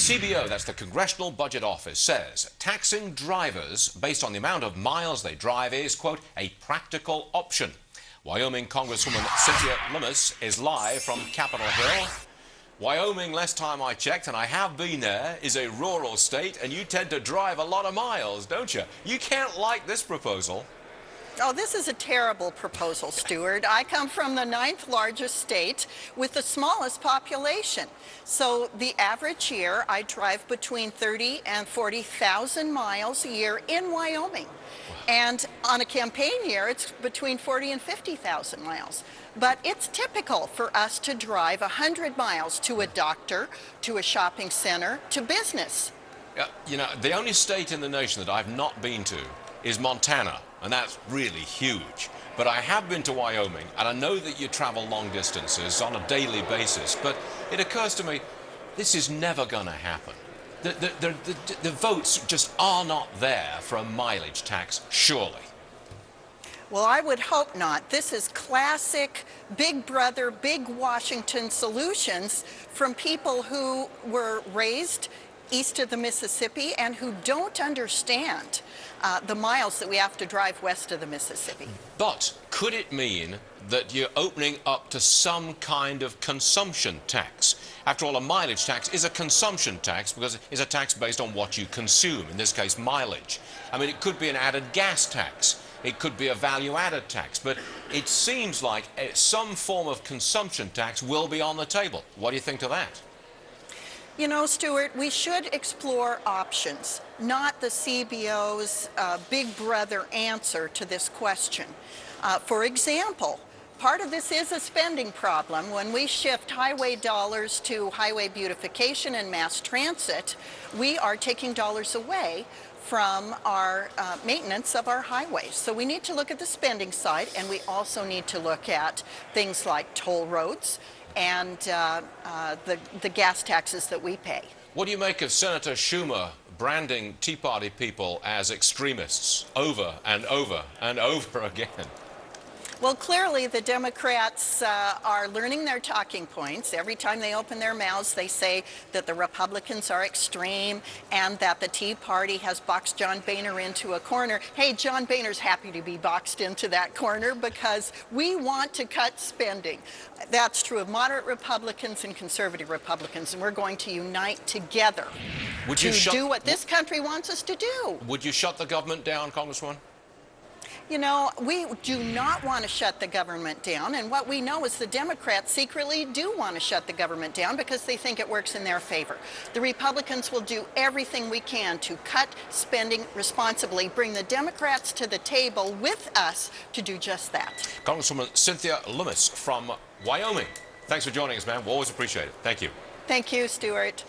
CBO, that's the Congressional Budget Office, says taxing drivers based on the amount of miles they drive is, quote, a practical option. Wyoming Congresswoman Cynthia Lummis is live from Capitol Hill. Wyoming, last time I checked, and I have been there, is a rural state, and you tend to drive a lot of miles, don't you? You can't like this proposal. Oh, this is a terrible proposal, Stuart. I come from the 9th largest state with the smallest population. So the average year, I drive between 30 and 40,000 miles a year in Wyoming. And on a campaign year, it's between 40 and 50,000 miles. But it's typical for us to drive 100 miles to a doctor, to a shopping center, to business. You know, the only state in the nation that I've not been to is Montana, and that's really huge. But I have been to Wyoming, and I know that you travel long distances on a daily basis, but it occurs to me, this is never going to happen. The votes just are not there for a mileage tax, surely. Well, I would hope not. This is classic Big Brother, Big Washington solutions from people who were raised east of the Mississippi and who don't understand the miles that we have to drive west of the Mississippi. But could it mean that you're opening up to some kind of consumption tax? After all, a mileage tax is a consumption tax because it's a tax based on what you consume, in this case mileage. I mean, it could be an added gas tax. It could be a value-added tax, but it seems like some form of consumption tax will be on the table. What do you think to that? You know, Stuart, we should explore options, not the CBO's Big Brother answer to this question. For example, part of this is a spending problem. When we shift highway dollars to highway beautification and mass transit, we are taking dollars away from our maintenance of our highways. So we need to look at the spending side, and we also need to look at things like toll roads and the gas taxes that we pay. What do you make of Senator Schumer branding Tea Party people as extremists over and over and over again? Well, clearly the Democrats are learning their talking points. Every time they open their mouths, they say that the Republicans are extreme and that the Tea Party has boxed John Boehner into a corner. Hey, John Boehner's happy to be boxed into that corner because we want to cut spending. That's true of moderate Republicans and conservative Republicans, and we're going to unite together to do what this country wants us to do. Would you shut the government down, Congresswoman? You know, we do not want to shut the government down, and what we know is the Democrats secretly do want to shut the government down because they think it works in their favor. The Republicans will do everything we can to cut spending responsibly, bring the Democrats to the table with us to do just that. Congresswoman Cynthia Lummis from Wyoming. Thanks for joining us, ma'am. We always appreciate it. Thank you. Thank you, Stuart.